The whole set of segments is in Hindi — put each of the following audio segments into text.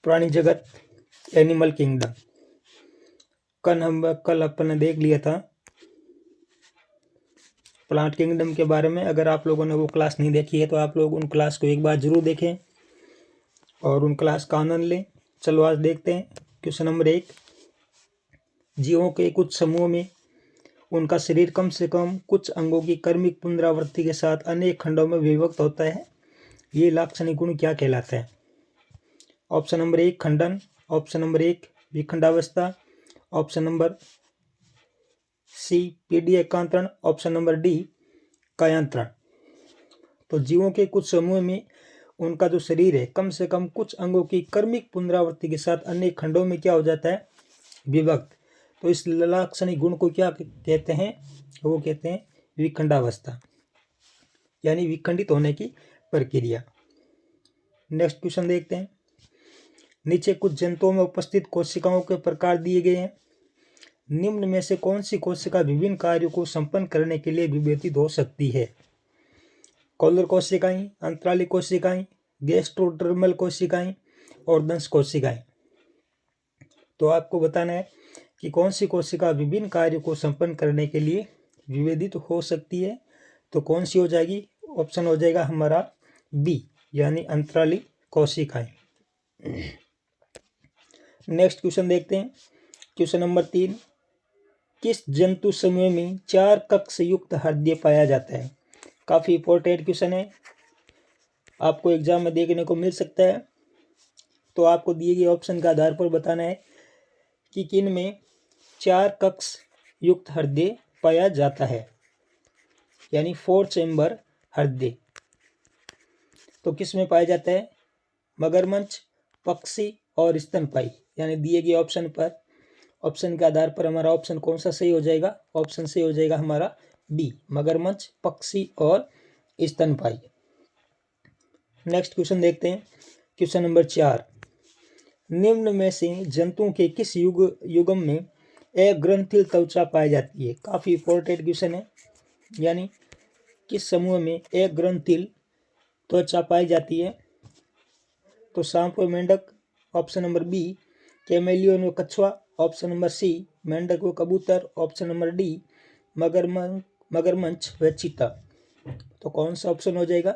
प्राणी जगत एनिमल किंगडम। कल अपन ने देख लिया था प्लांट किंगडम के बारे में। अगर आप लोगों ने वो क्लास नहीं देखी है तो आप लोग उन क्लास को एक बार जरूर देखें और उन क्लास का आनंद लें। चलो आज देखते हैं क्वेश्चन नंबर 1। जीवों के कुछ समूह में उनका शरीर कम से कम कुछ अंगों की क्रमिक पुनरावृत्ति के साथ अनेक खंडों में विभक्त होता है। ये लाक्षणिक गुण क्या कहलाता है? ऑप्शन नंबर 1 खंडन, ऑप्शन नंबर 1 विखंडावस्था, ऑप्शन नंबर सी पीडी एकांतरण, ऑप्शन नंबर डी कायांतरण। तो जीवों के कुछ समूह में उनका जो शरीर है कम से कम कुछ अंगों की क्रमिक पुनरावृत्ति के साथ अनेक खंडों में क्या हो जाता है? विभक्त। तो इस लाक्षणिक गुण को क्या कहते हैं? वो कहते हैं विखंडावस्था, यानी विखंडित होने की प्रक्रिया। नेक्स्ट क्वेश्चन देखते हैं। नीचे कुछ जंतुओं में उपस्थित कोशिकाओं के प्रकार दिए गए हैं। निम्न में से कौन सी कोशिका विभिन्न कार्यों को संपन्न करने के लिए विभेदित हो सकती है? कॉलर कोशिकाएं, अंतराली कोशिकाएं, गैस्ट्रोडर्मल कोशिकाएं और दंश कोशिकाएं। तो आपको बताना है कि कौन सी कोशिका विभिन्न कार्यों को संपन्न करने के लिए विभेदित हो सकती है। तो कौन सी हो जाएगी? ऑप्शन हो जाएगा हमारा बी, यानी अंतराली कोशिकाएं। नेक्स्ट क्वेश्चन देखते हैं। Question number 3। किस जंतु समूह में 4 कक्ष युक्त हृदय पाया जाता है? काफी इंपॉर्टेंट क्वेश्चन है, आपको एग्जाम में देखने को मिल सकता है। तो आपको दिए गए ऑप्शन के आधार पर बताना है कि किन में 4 कक्ष युक्त हृदय पाया जाता है, यानी 4 चैम्बर हृदय। तो किस में पाया जाता है? मगरमच्छ, पक्षी और स्तनपायी। यानी दिए गए ऑप्शन पर, ऑप्शन के आधार पर हमारा ऑप्शन कौन सा सही हो जाएगा? ऑप्शन सही हो जाएगा हमारा बी, मगरमच्छ, पक्षी और स्तनपायी। नेक्स्ट क्वेश्चन देखते हैं। Question number 4। निम्न में से जंतुओं के किस युग्म में अग्रंथिल त्वचा पाई जाती है? काफी इंपॉर्टेंट क्वेश्चन है, यानी किस समूह में अग्रंथिल त्वचा पाई जाती है? तो सांप व मेंढक, ऑप्शन नंबर बी कैमेलियन व कछुआ, ऑप्शन नंबर सी मेंढक व कबूतर, ऑप्शन नंबर डी मगरमच्छ व चीता। तो कौन सा ऑप्शन हो जाएगा?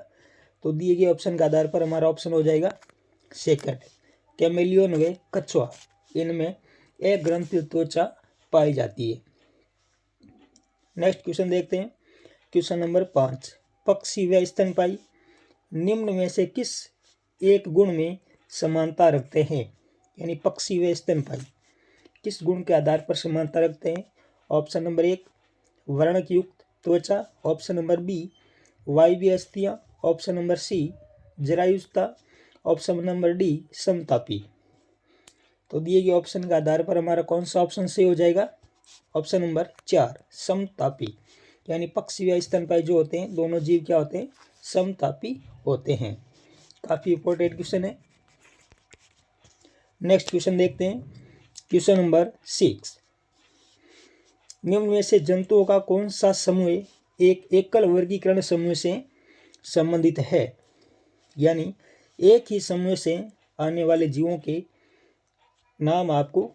तो दिए गए ऑप्शन के आधार पर हमारा ऑप्शन हो जाएगा सेकंड, कैमेलियन व कछुआ। इनमें अग्रंथिल त्वचा पाई जाती है। नेक्स्ट क्वेश्चन देखते हैं। Question number 5। पक्षी व स्तनपायी निम्न में से किस एक गुण में समानता रखते हैं? यानी पक्षी व स्तनपायी किस गुण के आधार पर समानता रखते हैं? ऑप्शन नंबर 1 वर्णक युक्त त्वचा, ऑप्शन नंबर बी वायवीय अस्थियां, ऑप्शन नंबर सी जरायुता, ऑप्शन नंबर डी समतापी। तो दिए गए ऑप्शन के आधार पर हमारा कौन सा ऑप्शन सही हो जाएगा? Option number 4 समतापी। यानी पक्षी व स्तनपायी जो होते हैं, दोनों जीव क्या होते हैं? समतापी होते हैं। काफी इंपॉर्टेंट क्वेश्चन है। नेक्स्ट क्वेश्चन देखते हैं। Question number 6। निम्न में से जंतुओं का कौन सा समूह एक एकल वर्गीकरण समूह से संबंधित है? यानी एक ही समूह से आने वाले जीवों के नाम आपको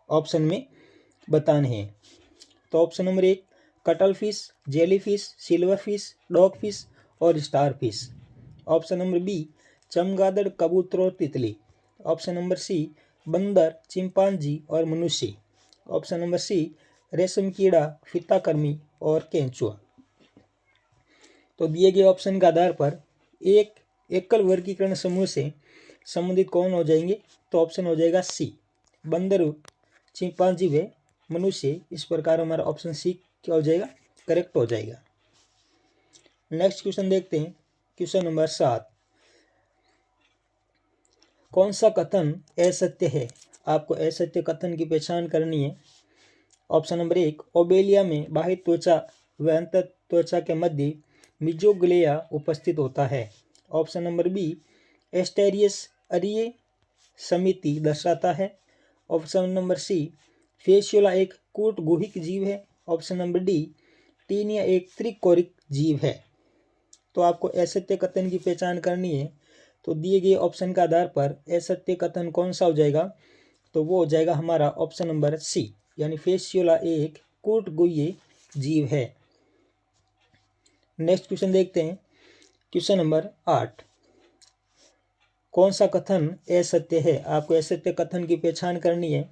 ऑप्शन में बताने हैं। तो option number 1 cuttlefish, jellyfish, silverfish, dogfish और starfish. Option number B चमगादड़, कबूतर और तितली। ऑप्शन नंबर सी बंदर, चिंपांजी और मनुष्य। ऑप्शन नंबर सी रेशम कीड़ा, फीताकृमि और केंचुआ। तो दिए गए ऑप्शन के आधार पर एक एकल वर्गीकरण समूह से संबंधित कौन हो जाएंगे? तो ऑप्शन हो जाएगा सी बंदर, चिंपांजी व मनुष्य। इस प्रकार हमारा ऑप्शन सी क्या हो जाएगा? करेक्ट हो जाएगा। नेक्स्ट क्वेश्चन देखते हैं। Question number 7। कौन सा कथन असत्य है? आपको असत्य कथन की पहचान करनी है। ऑप्शन नंबर 1 ओबेलिया में बाह्य त्वचा व अंतर त्वचा के मध्य मिजोग्लिया उपस्थित होता है। ऑप्शन नंबर बी एस्टेरियस अरीय समिति दर्शाता है। ऑप्शन नंबर सी फेसियोला एक कूट गुहिक जीव है। ऑप्शन नंबर डी टीनिया एक त्रिकोरिक जीव है। तो आपको असत्य कथन की पहचान करनी है। तो दिए गए ऑप्शन के आधार पर असत्य कथन कौन सा हो जाएगा, तो वो हो जाएगा हमारा ऑप्शन नंबर सी, यानी फेसियोला एक कूटगुह्य जीव है। नेक्स्ट क्वेश्चन देखते हैं, क्वेश्चन नंबर 8। कौन सा कथन असत्य है? आपको असत्य कथन की पहचान करनी है।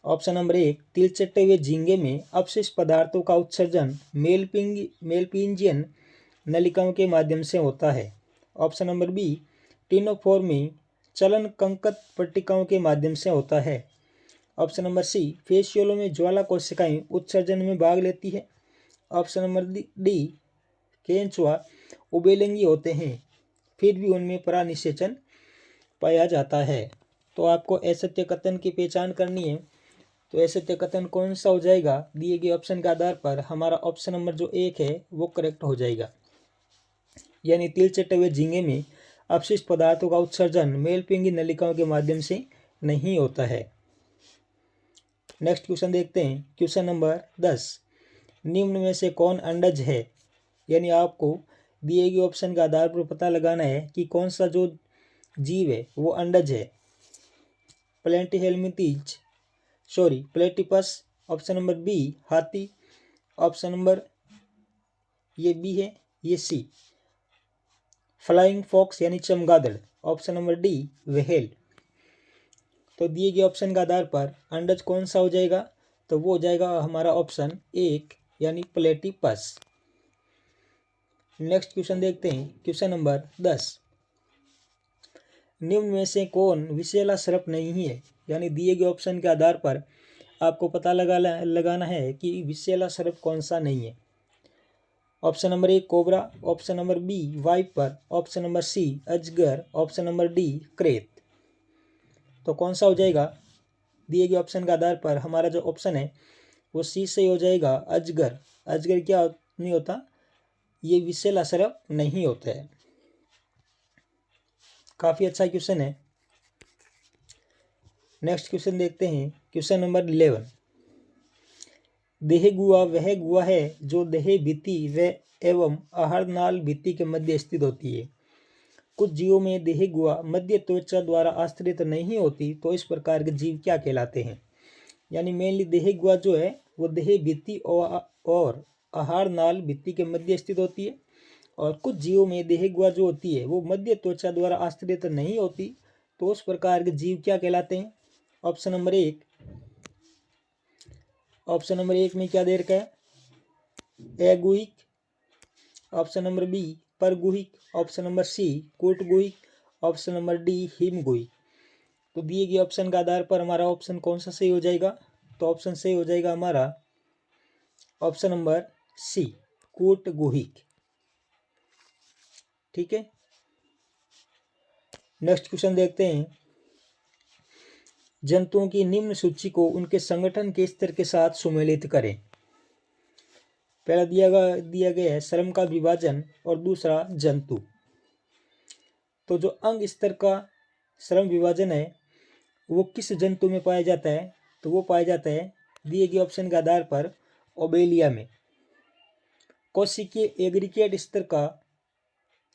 ऑप्शन नंबर 1, तिलचट्टे हुए झींगे में अपशिष्ट पदार्थों का उत्सर्जन मेलपिंजियन नलिकाओं के माध्यम से होता है। ऑप्शन नंबर बी, टिनोफोर में चलन कंकत पट्टिकाओं के माध्यम से होता है। ऑप्शन नंबर सी, फेसियोलो में ज्वाला कोशिकाएं उत्सर्जन में भाग लेती है। ऑप्शन नंबर डी, केंचुआ उभयलिंगी होते हैं फिर भी उनमें परानिषेचन पाया जाता है। तो आपको असत्य कथन की पहचान करनी है। तो असत्य कथन कौन सा हो जाएगा? दिए गए ऑप्शन के आधार पर हमारा ऑप्शन नंबर जो 1 है वो करेक्ट हो जाएगा, यानी तिलचट्टे हुए झींगे में अपशिष्ट पदार्थों का उत्सर्जन मेलपिंगी नलिकाओं के माध्यम से नहीं होता है। नेक्स्ट क्वेश्चन देखते हैं, क्वेश्चन नंबर 10। निम्न में से कौन अंडज है? यानी आपको दिए गए ऑप्शन के आधार पर पता लगाना है कि कौन सा जो जीव है वो अंडज है। प्लेटिपस। ऑप्शन नंबर बी, हाथी। ऑप्शन नंबर ये बी है, ये सी, फ्लाइंग फॉक्स यानी चमगादड़। Option number D, whale. तो दिए गए ऑप्शन के आधार पर अंडज कौन सा हो जाएगा, तो वो हो जाएगा हमारा ऑप्शन 1 यानी प्लेटिपस। नेक्स्ट क्वेश्चन देखते हैं, क्वेश्चन नंबर 10। निम्न में से कौन विषैला सर्प नहीं है? यानी दिए गए ऑप्शन के आधार पर आपको पता लगाना है कि विषैला सर्प कौन सा नहीं है। Option number 1 cobra. Option number B viper. Option number C अजगर। ऑप्शन नंबर डी क्रेत। तो कौन सा हो जाएगा? दिए गए ऑप्शन के आधार पर हमारा जो ऑप्शन है वो सी से हो जाएगा, अजगर। अजगर क्या नहीं होता? ये विषैला सर्प नहीं होता है। काफ़ी अच्छा क्वेश्चन है। नेक्स्ट क्वेश्चन देखते हैं, क्वेश्चन नंबर 11। देह गुहा वह गुहा है जो देह भित्ति व एवं आहार नाल भित्ति के मध्य स्थित होती है। कुछ जीवों में देह गुहा मध्य त्वचा द्वारा आश्रित नहीं होती, तो इस प्रकार के जीव क्या कहलाते हैं? यानी मेनली देह गुहा जो है वो देह भित्ति और आहार नाल भित्ति के मध्य स्थित होती है, और कुछ जीवों में देह गुहा जो होती है वो मध्य त्वचा द्वारा आश्रित नहीं होती, तो उस प्रकार के जीव क्या कहलाते हैं? ऑप्शन नंबर 1 में क्या दे रखा है? एगुहिक। ऑप्शन नंबर बी परगुहिक। ऑप्शन नंबर सी कूटगुहिक। ऑप्शन नंबर डी हिमगुहिक। तो दिए गए ऑप्शन के आधार पर हमारा ऑप्शन कौन सा सही हो जाएगा? तो ऑप्शन सही हो जाएगा हमारा ऑप्शन नंबर सी कूटगुहिक। ठीक है। नेक्स्ट क्वेश्चन देखते हैं, जंतुओं की निम्न सूची को उनके संगठन के स्तर के साथ सुमेलित करें। पहला दिया गया है श्रम का विभाजन और दूसरा जंतु। तो जो अंग स्तर का श्रम विभाजन है वो किस जंतु में पाया जाता है? तो वो पाया जाता है दिए गए ऑप्शन के आधार पर ओबेलिया में। कोशिकीय एग्रीगेट स्तर का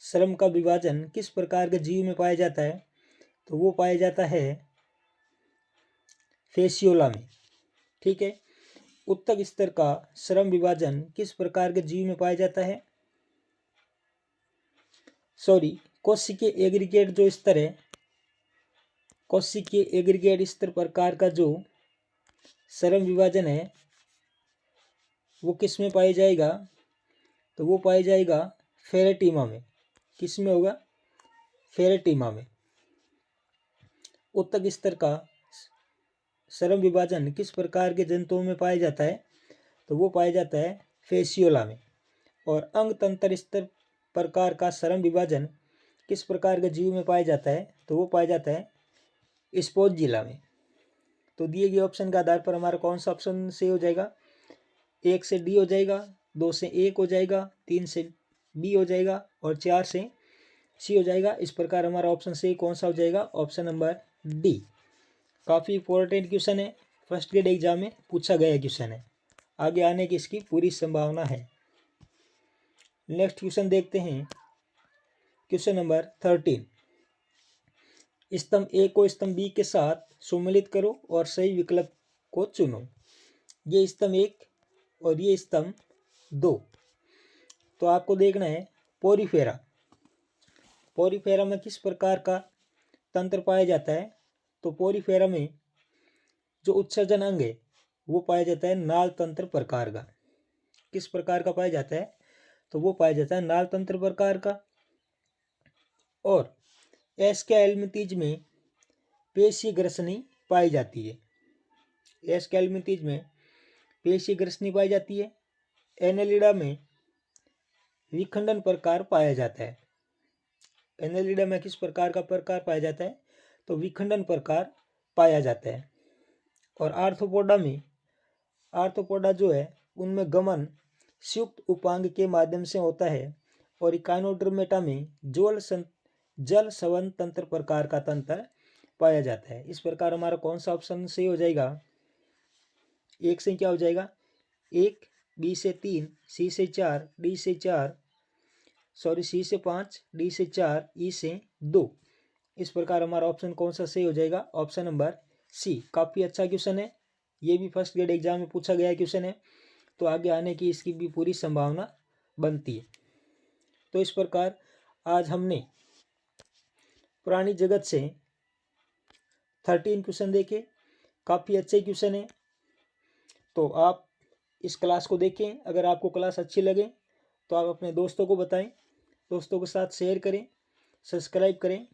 श्रम का विभाजन किस प्रकार के जीव में पाया जाता है? तो वो पाया जाता है फेसियोला में। ठीक है। उत्तक स्तर का श्रम विभाजन किस प्रकार के जीव में पाया जाता है? कोशिकीय एग्रीगेट जो स्तर है, कोशिकीय एग्रीगेट स्तर प्रकार का जो श्रम विभाजन है वो किस में पाया जाएगा? तो वो पाया जाएगा फेरेटिमा में। किस में होगा? फेरेटिमा में। उत्तक स्तर का श्रम विभाजन किस प्रकार के जंतुओं में पाया जाता है? तो वो पाया जाता है फेसियोला में। और अंग तंत्र स्तर प्रकार का श्रम विभाजन किस प्रकार के जीव में पाया जाता है? तो वो पाया जाता है स्पोंजिला में। तो दिए गए ऑप्शन के आधार पर हमारा कौन सा ऑप्शन से हो जाएगा? 1 से डी हो जाएगा, 2 से 1 हो जाएगा, 3 से बी हो जाएगा और 4 से सी हो जाएगा। इस प्रकार हमारा ऑप्शन से कौन सा हो जाएगा? Option number D. काफ़ी इंपॉर्टेंट क्वेश्चन है, फर्स्ट ग्रेड एग्जाम में पूछा गया क्वेश्चन है, आगे आने की इसकी पूरी संभावना है। नेक्स्ट क्वेश्चन देखते हैं, क्वेश्चन नंबर 13। स्तंभ ए को स्तंभ बी के साथ सम्मिलित करो और सही विकल्प को चुनो। ये स्तंभ 1 और ये स्तंभ 2। तो आपको देखना है पोरीफेरा। पोरीफेरा में किस प्रकार का तंत्र पाया जाता है? तो पोरीफेरा में जो उत्सर्जन अंग है वो पाया जाता है नाल तंत्र प्रकार का। किस प्रकार का पाया जाता है? तो वो पाया जाता है नाल तंत्र प्रकार का। और एस्केल्मितीज में पेशी ग्रसनी पाई जाती है। एस्केल्मितीज में पेशी ग्रसनी पाई जाती है। एनेलिडा में विखंडन प्रकार पाया जाता है। एनेलिडा में किस प्रकार का प्रकार पाया जाता है? तो विखंडन प्रकार पाया जाता है। और आर्थ्रोपोडा में, आर्थ्रोपोडा जो है उनमें गमन संयुक्त उपांग के माध्यम से होता है। और इकाइनोडर्मेटा में जल संवहन तंत्र प्रकार का तंत्र पाया जाता है। इस प्रकार हमारा कौन सा ऑप्शन सही हो जाएगा? एक से क्या हो जाएगा? 1, बी से 3, सी से 4, डी से 4, सी से 5, डी से 4, ई से 2। इस प्रकार हमारा ऑप्शन कौन सा सही हो जाएगा? Option number C. काफ़ी अच्छा क्वेश्चन है, ये भी फर्स्ट ग्रेड एग्जाम में पूछा गया क्वेश्चन है, तो आगे आने की इसकी भी पूरी संभावना बनती है। तो इस प्रकार आज हमने पुरानी जगत से 13 क्वेश्चन देखे। काफ़ी अच्छे क्वेश्चन है, तो आप इस क्लास को देखें। अगर आपको क्लास अच्छी लगे तो आप अपने दोस्तों को बताएं, दोस्तों के साथ शेयर करें, सब्सक्राइब करें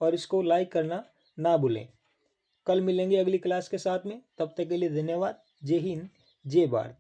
और इसको लाइक करना ना भूलें। कल मिलेंगे अगली क्लास के साथ में, तब तक के लिए धन्यवाद। जय हिंद, जय भारत।